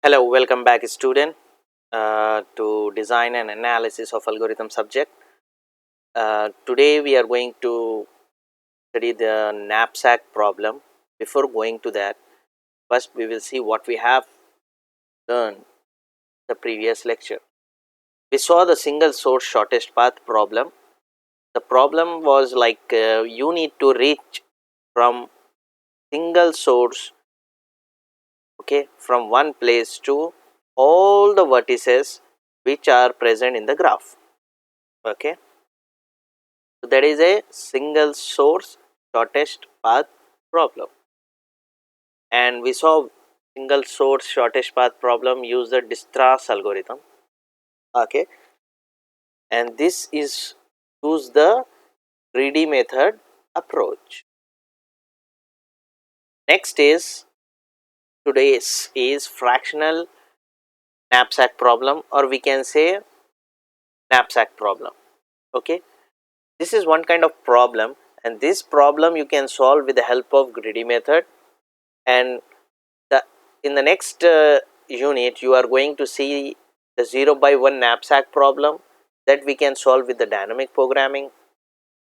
Hello, welcome back student to design and analysis of algorithm subject. Today we are going to study the knapsack problem. Before going to that, first we will see what we have learned the previous lecture. We saw the single source shortest path problem. The problem was like you need to reach from single source, okay, from one place to all the vertices which are present in the graph. Okay, so that is a single source shortest path problem, and we saw single source shortest path problem use the Distress algorithm. Okay, and this is use the greedy method approach. Next is today's is fractional knapsack problem, or we can say knapsack problem. Okay, this is one kind of problem, and this problem you can solve with the help of greedy method. And the in the next unit you are going to see the 0 by 1 knapsack problem that we can solve with the dynamic programming.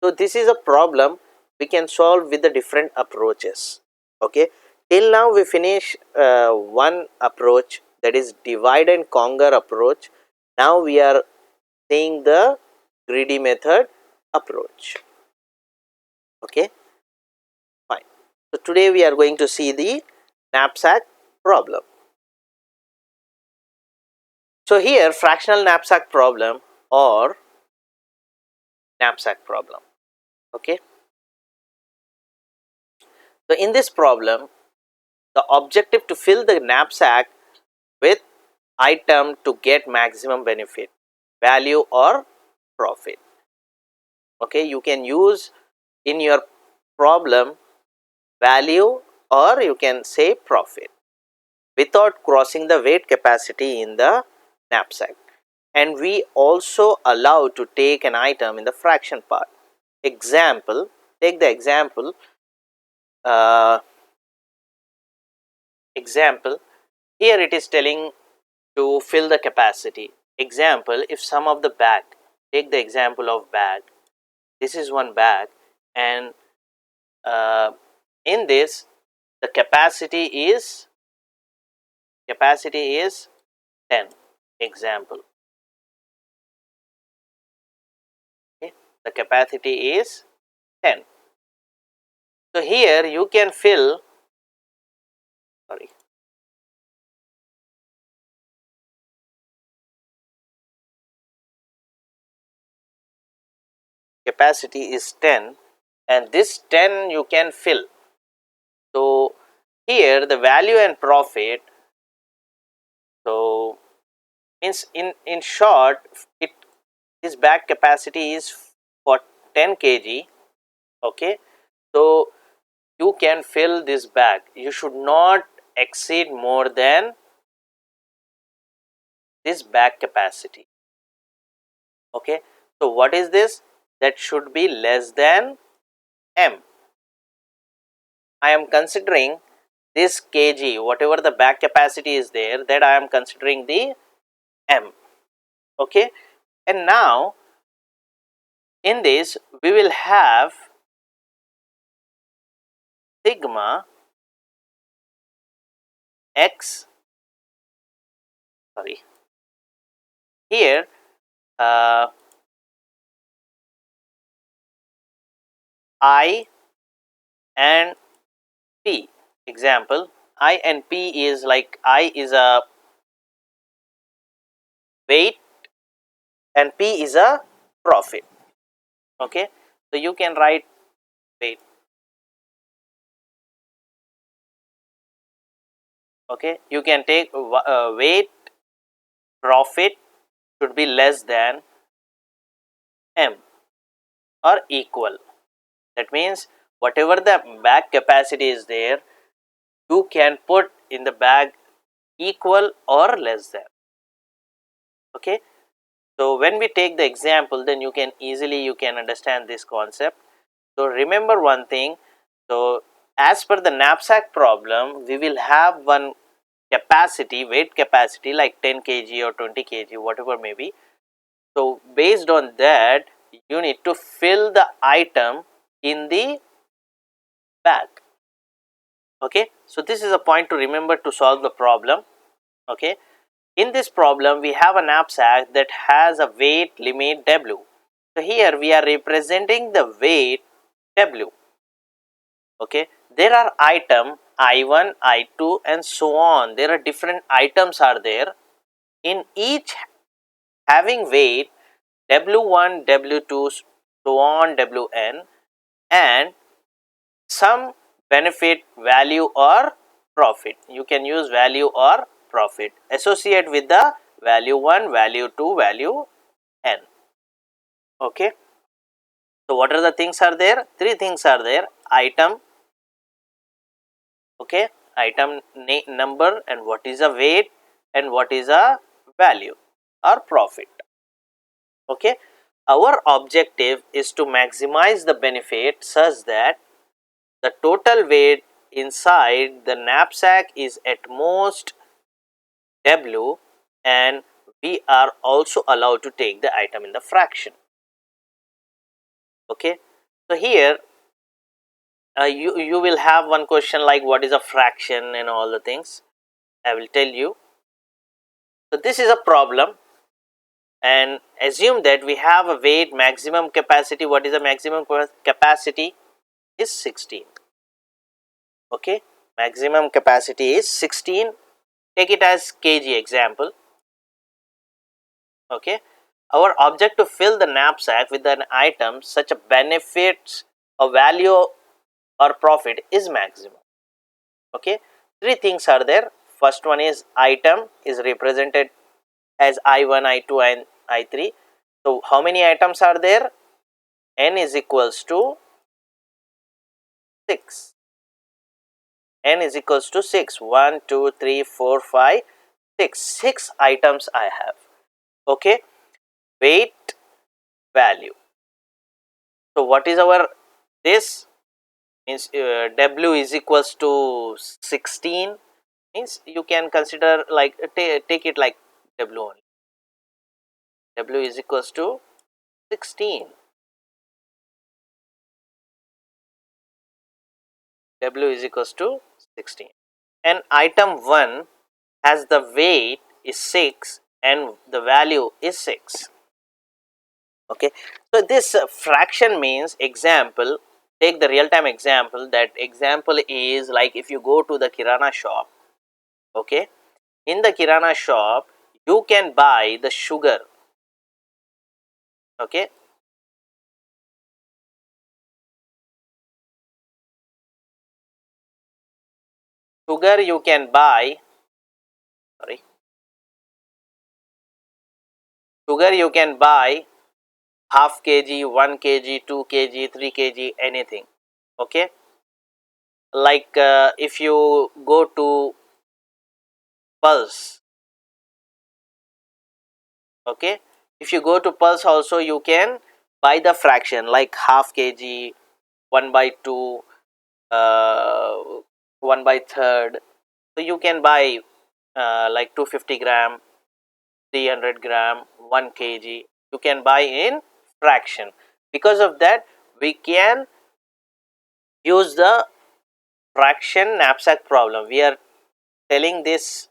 So this is a problem we can solve with the different approaches. Okay, till now we finish one approach, that is divide and conquer approach. Now we are seeing the greedy method approach. Okay, fine. So today we are going to see the knapsack problem. So here fractional knapsack problem or knapsack problem. Okay. So in this problem, the objective to fill the knapsack with item to get maximum benefit, value or profit. Okay, you can use in your problem value or you can say profit without crossing the weight capacity in the knapsack. And we also allow to take an item in the fraction part. Example, take the example. Example, here it is telling to fill the capacity. Example, if some of the bag, take the example of bag. This is one bag, and in this the capacity is 10. Example, okay, the capacity is 10. So here you can fill, sorry, capacity is 10, and this 10 you can fill. So here the value and profit, so means in short, it this bag capacity is for 10 kg. Okay, so you can fill this bag, you should not exceed more than this bag capacity. Okay, so what is this? That should be less than m. I am considering this kg, whatever the bag capacity is there, that I am considering the m. Okay, and now in this we will have sigma x, sorry, here I and p. Example, I and p is like I is a weight and p is a profit. Okay, so you can write weight. Okay, you can take weight, profit should be less than m or equal. That means whatever the bag capacity is there, you can put in the bag equal or less than. Okay, so when we take the example, then you can easily you can understand this concept. So remember one thing, so as per the knapsack problem, we will have one capacity, weight capacity like 10 kg or 20 kg, whatever may be. So based on that, you need to fill the item in the bag. Okay, so this is a point to remember to solve the problem. Okay, in this problem we have a knapsack that has a weight limit W. So here we are representing the weight W. Okay, there are item I1, I2 and so on. There are different items are there, in each having weight W1, W2, so on Wn, and some benefit, value or profit. You can use value or profit associate with the value 1, value 2, value n. Okay, so what are the things are there? Three things are there: item, okay, item number, and what is a weight, and what is a value or profit. Okay, our objective is to maximize the benefit such that the total weight inside the knapsack is at most W, and we are also allowed to take the item in the fraction. Okay, so here you will have one question like what is a fraction and all the things. I will tell you. So this is a problem, and assume that we have a weight maximum capacity. What is the maximum capacity? Is 16. Okay, maximum capacity is 16. Take it as kg example. Okay, our object to fill the knapsack with an item such a benefits or value or profit is maximum. Okay, three things are there. First one is item is represented as I1, I2 and I3. So how many items are there? N is equals to 6. N is equals to 6. 1, 2, 3, 4, 5, 6. 6 items I have. Okay, weight, value. So what is our this? Means W is equals to 16, means you can consider like take it like W only. W is equals to 16. W is equals to 16. And item 1 has the weight is 6 and the value is 6. Okay, so this fraction means example, take the real time example. That example is like if you go to the kirana shop. Okay, in the kirana shop you can buy the sugar. Okay, sugar you can buy, sorry, sugar you can buy half kg, 1 kg, 2 kg, 3 kg, anything. Okay, like if you go to Pulse. Okay, if you go to Pulse also you can buy the fraction like half kg, 1 by 2, 1 by third. So you can buy like 250 gram, 300 gram, 1 kg. You can buy in fraction. Because of that we can use the fraction knapsack problem. We are telling this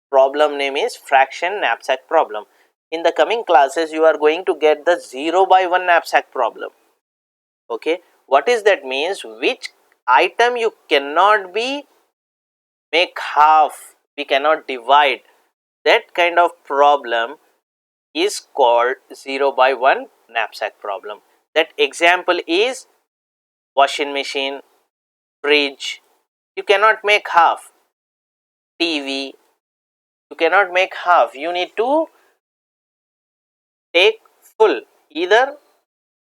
problem name is fraction knapsack problem. In the coming classes you are going to get the 0 by 1 knapsack problem. Okay, what is that means? Which item you cannot be make half, we cannot divide, that kind of problem is called 0 by 1 knapsack problem. That example is washing machine, fridge, you cannot make half. TV, you cannot make half, you need to take full. Either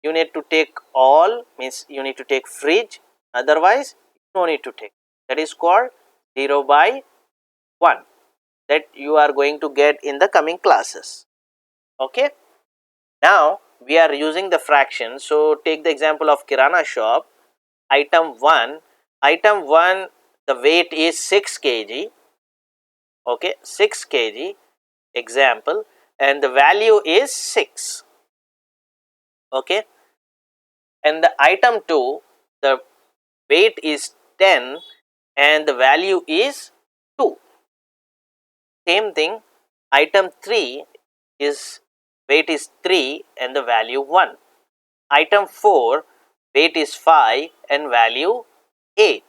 you need to take all, means you need to take fridge, otherwise no need to take. That is called 0 by 1, that you are going to get in the coming classes. Okay, now we are using the fraction. So take the example of kirana shop. Item 1, the weight is 6 kg okay, 6 kg example, and the value is 6, okay, and the item 2, the weight is 10 and the value is 2. Same thing, item 3 is weight is 3 and the value 1. Item 4, weight is 5 and value 8.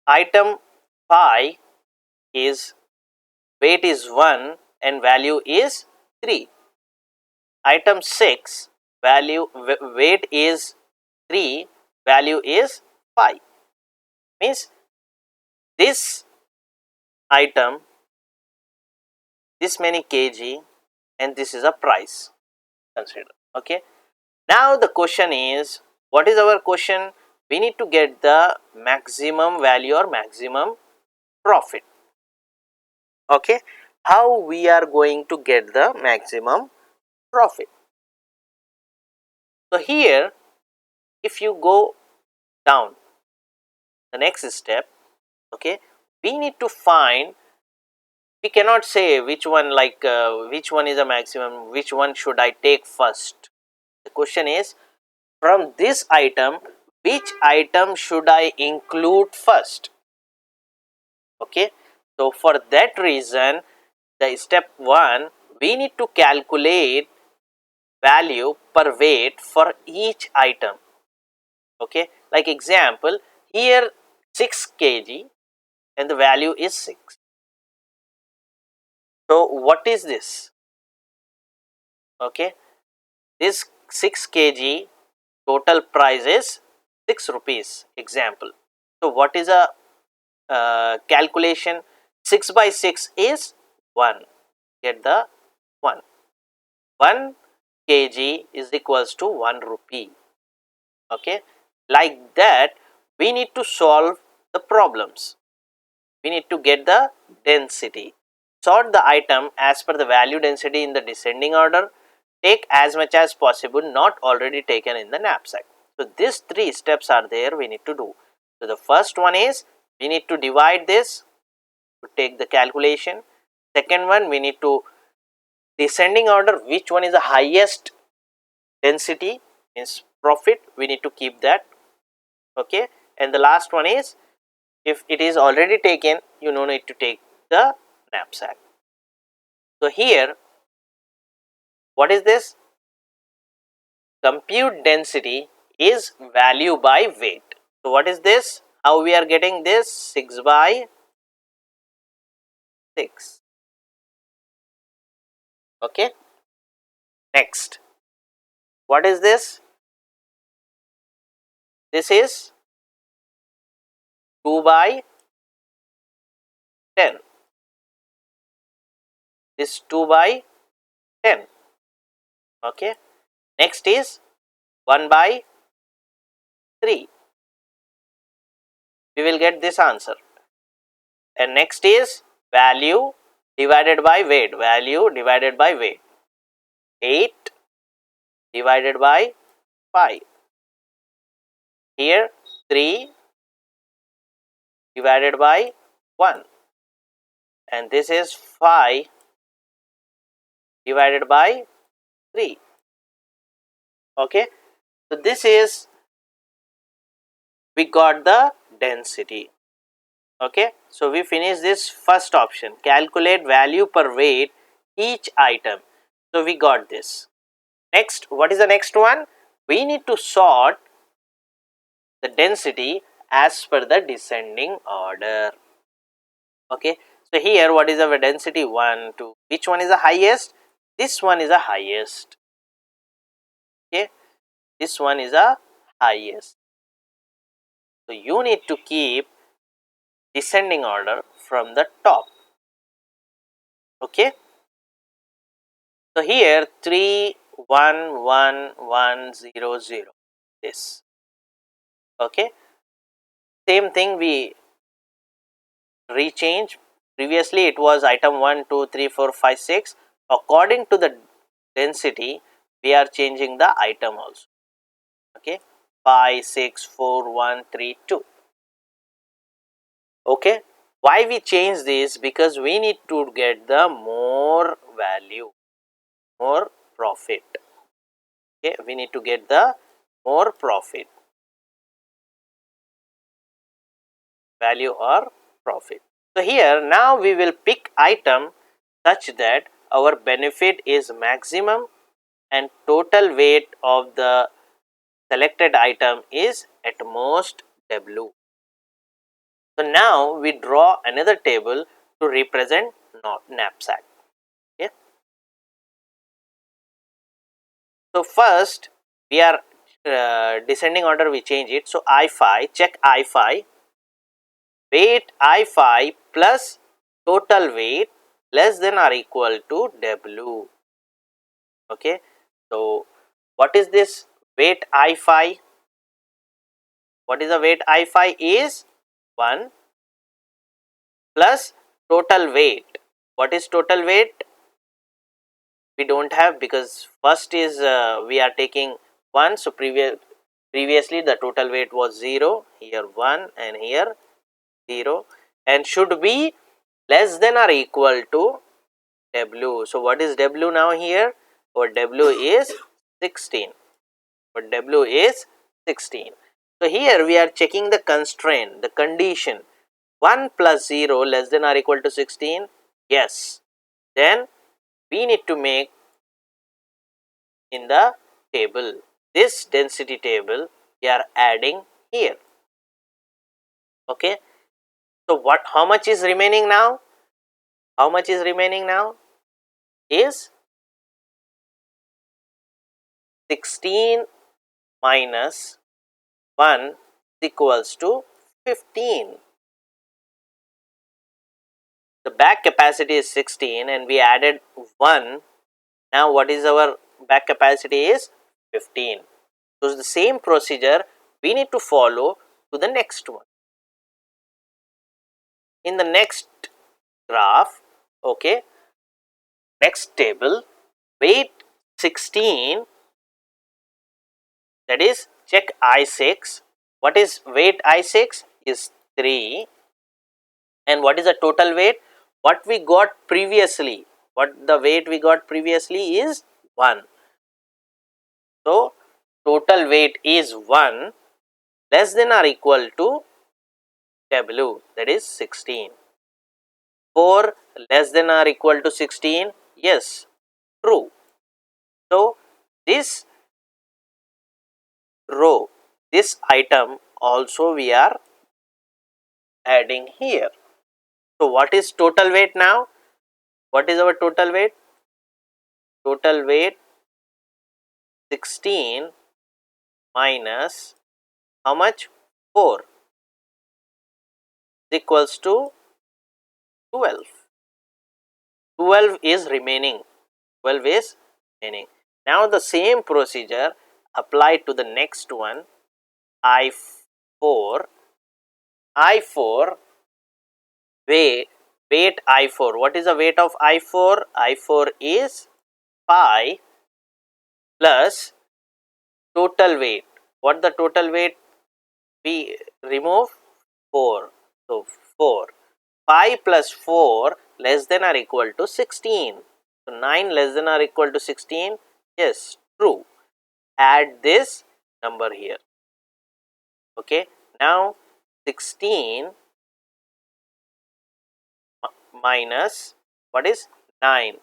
Item 5 is weight is 1 and value is 3. Item 6, weight is 3, value is 5. Means this item, this many kg, and this is a price. Consider, okay. Now the question is, what is our question? We need to get the maximum value or maximum profit. Okay, how we are going to get the maximum profit? So here, if you go down the next step, okay, we need to find, we cannot say which one, like which one is a maximum, which one should I take first. The question is, from this item, which item should I include first? Okay, so for that reason, the step 1, we need to calculate value per weight for each item. Okay, like example, here 6 kg and the value is 6. So what is this? Okay, this 6 kg total price is 6 rupees, example. So what is a calculation? 6 by 6 is 1, get the 1. 1 kg is equals to 1 rupee. Okay, like that we need to solve the problems. We need to get the density. Sort the item as per the value density in the descending order. Take as much as possible not already taken in the knapsack. So these 3 steps are there we need to do. So the first one is, we need to divide this to take the calculation. Second one, we need to descending order, which one is the highest density means profit, we need to keep that. Okay, and the last one is, if it is already taken, you no need to take the knapsack. So here, what is this? Compute density is value by weight. So what is this? How we are getting this? 6 by 6. Okay, next, what is this? This is 2 by 10. This 2 by 10. Okay, next is 1 by 3. We will get this answer. And next is value divided by weight. Value divided by weight. 8 divided by 5. Here 3 divided by 1. And this is 5 divided by 3. Okay. So this is, we got the density. Okay, so we finish this first option, calculate value per weight each item. So we got this. Next, what is the next one? We need to sort the density as per the descending order. Okay, so here what is our density? 1, 2. Which one is the highest? This one is the highest. Okay, this one is the highest. So you need to keep descending order from the top. Okay, so here 3 1 1 1 0 0, this. Okay, same thing we rechange. Previously it was item 1 2 3 4 5 6. According to the density we are changing the item also. Okay, 5 6 4 1 3 2. Okay, Why we change this? Because we need to get the more value, more profit. Okay, we need to get the more profit, value or profit. So here now we will pick item such that our benefit is maximum and total weight of the selected item is at most W. So now we draw another table to represent knapsack. Okay. So first we are descending order, we change it. So I5, check I5, weight I5 plus total weight less than or equal to W. Okay. So what is this weight I5? What is the weight I5 is 1 plus total weight. What is total weight? We don't have, because first is we are taking 1. So previously the total weight was 0, here 1 and here 0, and should be less than or equal to W. So what is W now here? Our W is 16. Our W is 16. So here we are checking the constraint, the condition. 1 plus 0 less than or equal to 16? Yes. Then we need to make in the table. This density table we are adding here. Okay. So what? How much is remaining now? How much is remaining now? Is 16 minus 1 equals to 15. The back capacity is 16 and we added 1. Now what is our back capacity is 15. So the same procedure we need to follow to the next one. In the next graph, okay, next table, weight 16, that is check I6. What is weight I6? Is 3. And what is the total weight? What we got previously, what the weight we got previously is 1. So total weight is 1 less than or equal to W, that is 16. 4 less than or equal to 16? Yes, true. So this row, this item also we are adding here. So what is total weight now? What is our total weight? Total weight 16 minus how much? 4 equals to 12. 12 is remaining. 12 is remaining. Now the same procedure applied to the next one, I4. I4 weight I4. What is the weight of I4? I4 is 5 plus total weight. What the total weight? We remove 4. So 4. 5 plus 4 less than or equal to 16. So 9 less than or equal to 16? Yes, true. Add this number here. Okay. Now 16 minus what is 9?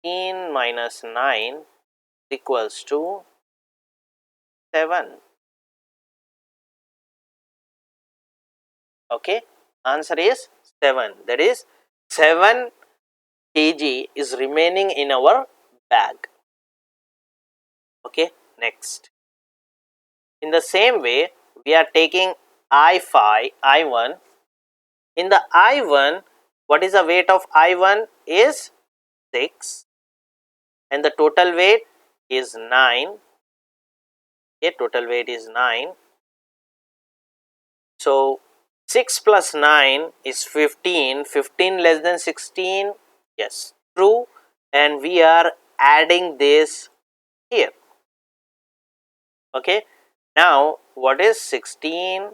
16 minus 9 equals to 7. Okay. Answer is 7. That is 7 kg is remaining in our bag. Okay. Next. In the same way, we are taking I5, I1. In the I1, what is the weight of I1 is 6 and the total weight is 9. Okay, total weight is 9. So 6 plus 9 is 15. 15 less than 16? Yes, true. And we are adding this here. Okay. Now what is 16?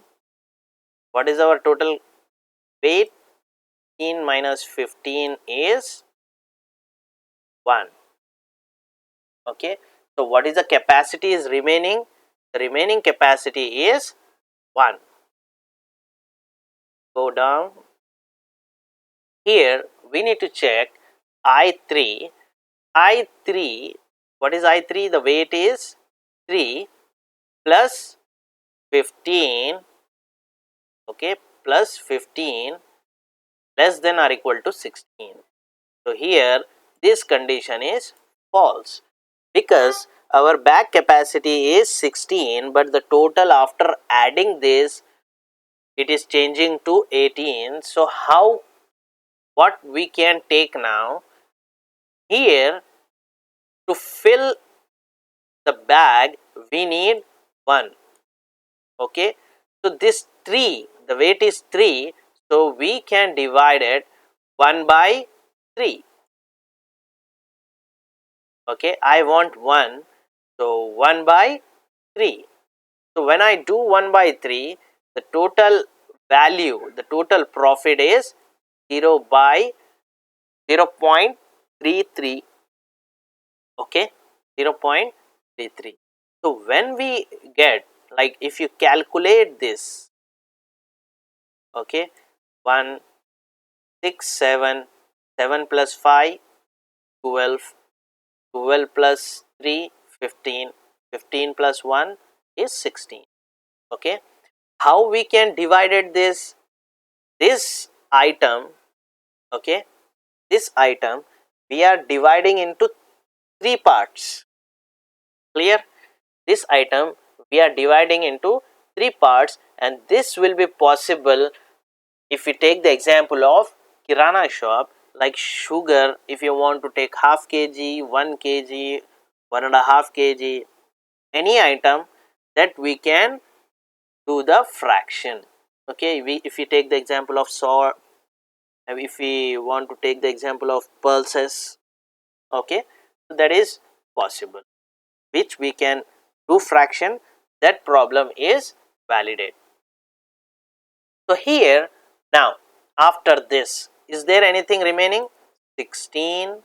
What is our total weight? 15 minus 15 is 1. Okay. So, what is the capacity is remaining? The remaining capacity is 1. Go down. Here we need to check I3. I3, what is I3? The weight is 3 plus 15, okay, plus 15 less than or equal to 16. So, here this condition is false because our bag capacity is 16, but the total after adding this it is changing to 18. So, how, what we can take now? Here to fill the bag we need 1. Okay. So, this 3, the weight is 3. So, we can divide it 1 by 3. Okay. I want 1. So, 1 by 3. So, when I do 1 by 3, the total value, the total profit is 0 by 0.33. Okay. 0.33. So, when we get, like if you calculate this, okay, 1, 6, 7, 7 plus 5, 12, 12 plus 3, 15, 15 plus 1 is 16. Okay. How we can divide this? This item, okay, this item we are dividing into 3 parts. Clear? This item we are dividing into 3 parts, and this will be possible if we take the example of kirana shop, like sugar. If you want to take half kg, 1 kg, 1.5 kg, any item, that we can do the fraction. Okay, if we take the example of salt, if we want to take the example of pulses, okay, so that is possible, which we can do fraction. That problem is validated. So, here now after this, is there anything remaining? 16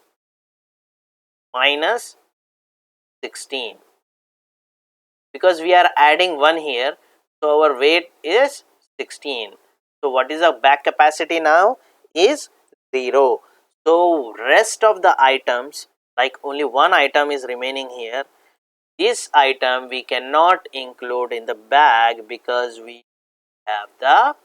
minus 16, because we are adding 1 here. So, our weight is 16. So, what is our back capacity now? Is 0. So, rest of the items, like only one item is remaining here. This item we cannot include in the bag because we have the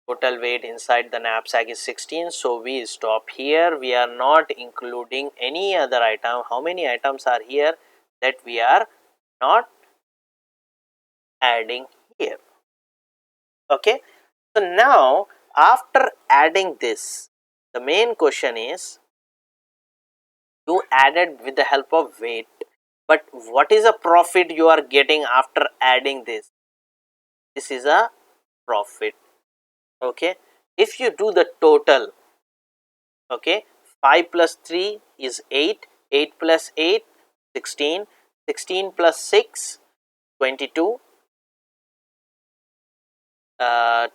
total weight inside the knapsack is 16. So, we stop here. We are not including any other item. How many items are here that we are not adding here? Okay. So, now after adding this, the main question is, you added with the help of weight, but what is the profit you are getting after adding this? This is a profit. Okay. If you do the total, okay, 5 plus 3 is 8, 8 plus 8, 16, 16 plus 6, 22,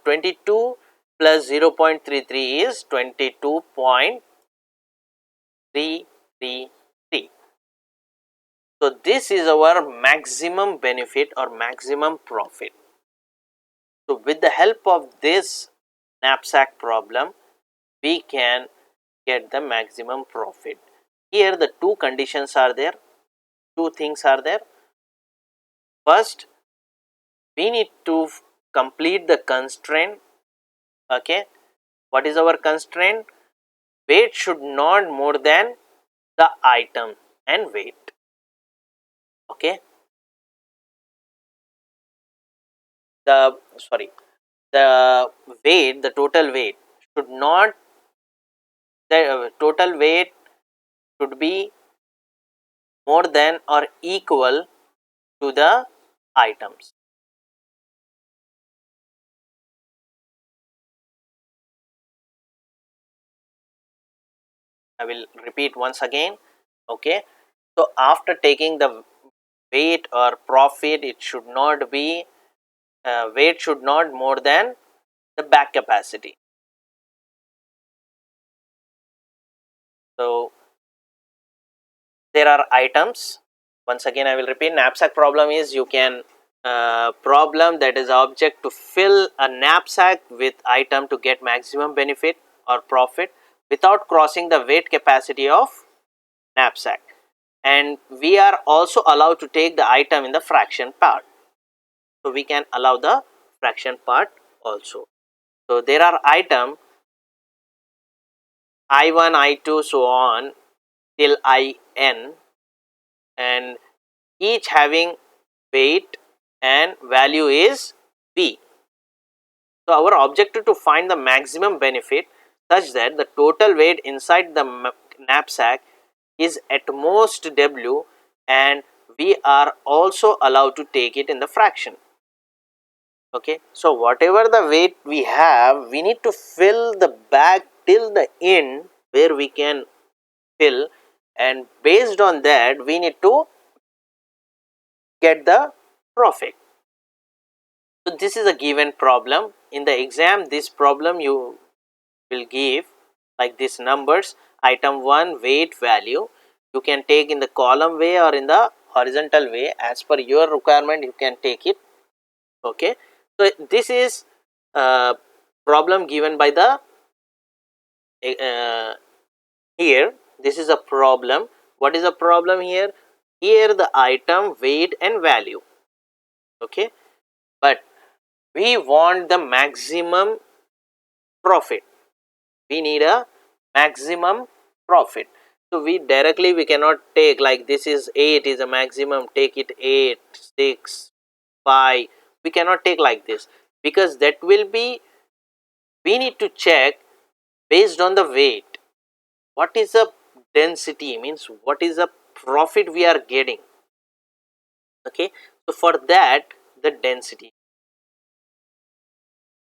22 plus 0.33 is 22.333. So, this is our maximum benefit or maximum profit. So, with the help of this knapsack problem, we can get the maximum profit. Here the two conditions are there, two things are there. First, we need to complete the constraint. Okay, what is our constraint? Weight should not more than the item and weight. Okay, the weight, the total weight should not, the total weight should be more than or equal to the items. I will repeat once again. Okay, so after taking the weight or profit, it should not be weight should not more than the bag capacity. So there are items. Once again I will repeat, knapsack problem is you can problem that is object to fill a knapsack with item to get maximum benefit or profit without crossing the weight capacity of knapsack, and we are also allowed to take the item in the fraction part. So we can allow the fraction part also. So there are item I1, I2 so on till In, and each having weight and value is V. So our objective to find the maximum benefit such that the total weight inside the knapsack is at most W, and we are also allowed to take it in the fraction. Okay, so whatever the weight we have, we need to fill the bag till the end where we can fill, and based on that we need to get the profit. So this is a given problem. In the exam, this problem you will give like this numbers, item 1 weight value, you can take in the column way or in the horizontal way, as per your requirement you can take it. Okay, so this is problem given by the here. This is a problem. What is a problem here? Here the item weight and value. Okay, but we want the maximum profit. We need a maximum profit. So we directly we cannot take like this is 8 is a maximum, take it 8, 6, 5. We cannot take like this, because that will be, we need to check based on the weight. What is the density, means what is the profit we are getting. Okay, so for that the density,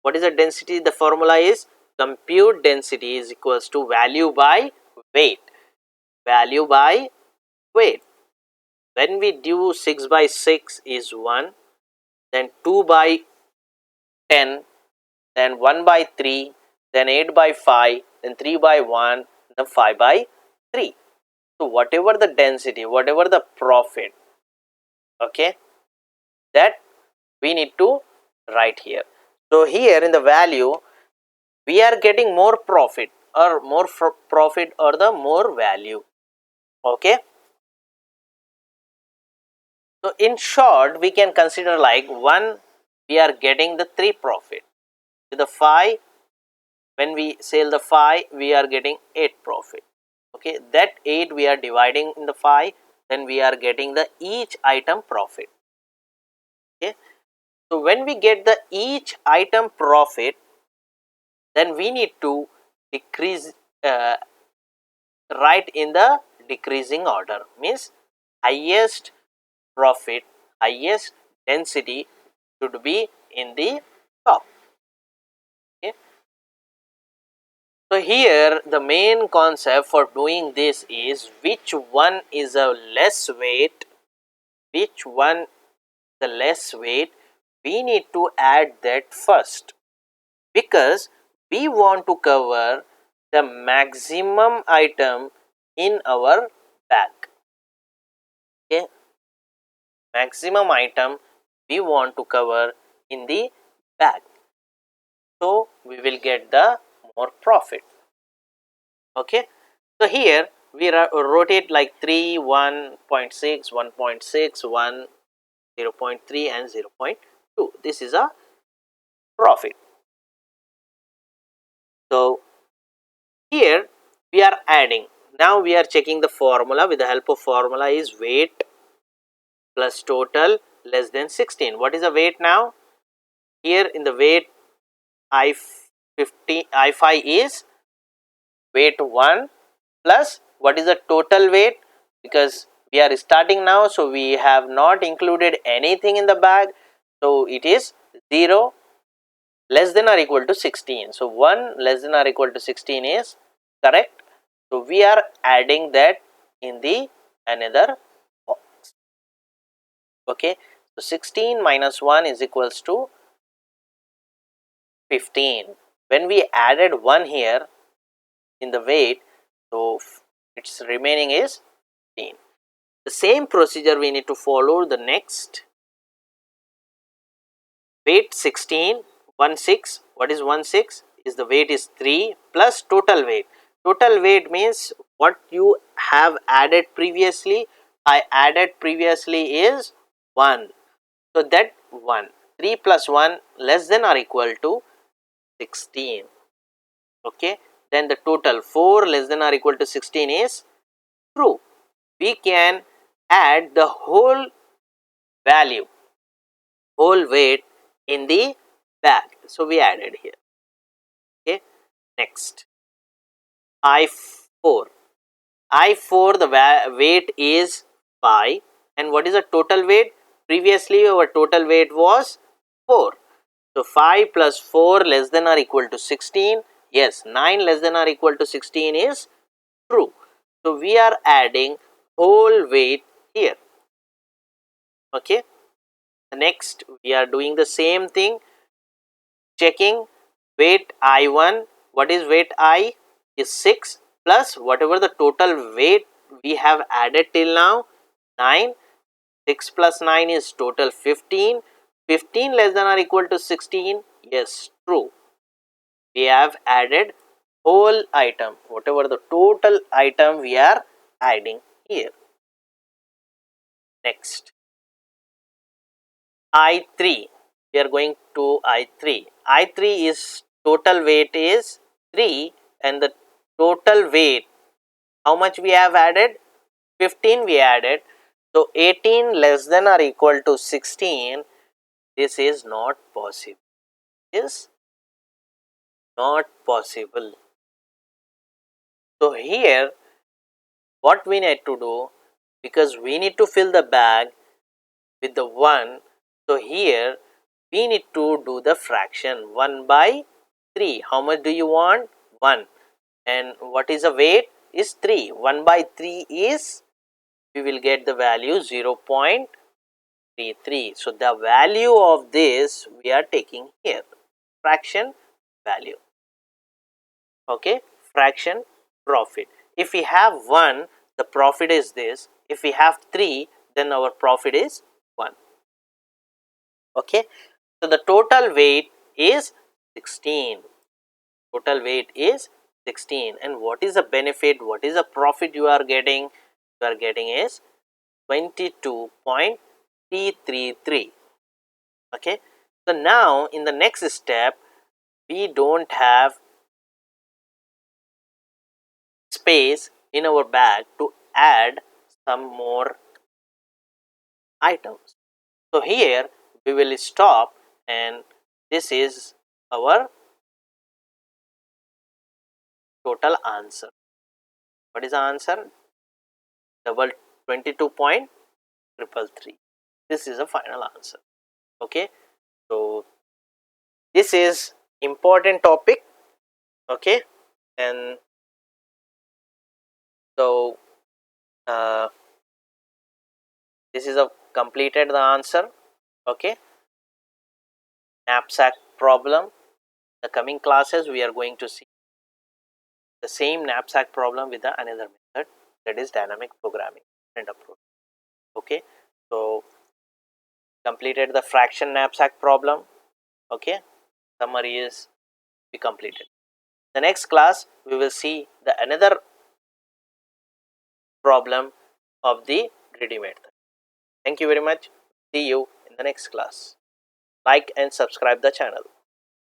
what is the density? The formula is compute density is equals to value by weight. Value by weight. When we do 6 by 6 is 1, then 2 by 10, then 1 by 3, then 8 by 5, then 3 by 1, then 5 by 3. So whatever the density, whatever the profit, okay, that we need to write here. So here in the value we are getting more profit or more profit or the more value. Okay, so in short we can consider like 1 we are getting the 3 profit, with the 5 when we sell the 5 we are getting 8 profit. Okay, that 8 we are dividing in the 5, then we are getting the each item profit. Okay, so when we get the each item profit, then we need to decrease write in the decreasing order, means highest profit, highest density should be in the top. Okay, so here the main concept for doing this is which one is a less weight, which one the less weight, we need to add that first, because we want to cover the maximum item in our bag. Okay, maximum item we want to cover in the bag, so we will get the more profit. Okay, so here we rotate like 3, 1.6, 1.6, 1, 0.3 and 0.2. This is a profit. So here we are adding, now we are checking the formula. With the help of formula is weight plus total less than 16. What is the weight now? Here in the weight I5 is weight 1 plus what is the total weight, because we are starting now, so we have not included anything in the bag, so it is 0 less than or equal to 16. So 1 less than or equal to 16 is correct. So we are adding that in the another box. Okay, so 16 minus 1 is equals to 15. When we added 1 here in the weight, so its remaining is 15. The same procedure we need to follow the next. Weight 16, 16. What is 16? Is the weight is 3 plus total weight. Total weight means what you have added previously. I added previously is 1. So that 1. 3 plus 1 less than or equal to 16. Okay. Then the total 4 less than or equal to 16 is true. We can add the whole value, whole weight in the bag. So we added here. Okay. Next, I4. I4 the weight is 5, and what is the total weight? Previously our total weight was 4. So 5 plus 4 less than or equal to 16. Yes, 9 less than or equal to 16 is true. So we are adding whole weight here. Okay. Next, we are doing the same thing, checking weight I1. What is weight I? Is 6 plus whatever the total weight we have added till now, 9. 6 plus 9 is total 15. 15 less than or equal to 16. Yes, true. We have added whole item, whatever the total item we are adding here. Next, I3. We are going to I3. I3 is total weight is 3, and the total weight, how much we have added? 15 we added. So 18 less than or equal to 16. This is not possible. Is not possible. So here what we need to do, because we need to fill the bag with the 1. So here we need to do the fraction 1 by 3. How much do you want? 1. And what is the weight? Is 3. 1 by 3 is, we will get the value 0.33. So the value of this we are taking here, fraction value. Okay, fraction profit. If we have 1, the profit is this. If we have 3, then our profit is 1. Okay, so the total weight is 16. Total weight is 16. And what is the benefit? What is the profit you are getting? You are getting is 22.333. Okay, so now in the next step, we don't have space in our bag to add some more items. So here we will stop, and this is our total answer. What is the answer? Double 22.333. This is the final answer. Okay, so this is important topic. Okay, and so this is a completed the answer. Okay, knapsack problem. The coming classes we are going to see the same knapsack problem with the another method, that is dynamic programming and approach. Okay, so completed the fraction knapsack problem. Okay, summary is be completed. The next class we will see the another problem of the greedy method. Thank you very much. See you in the next class. Like and subscribe the channel.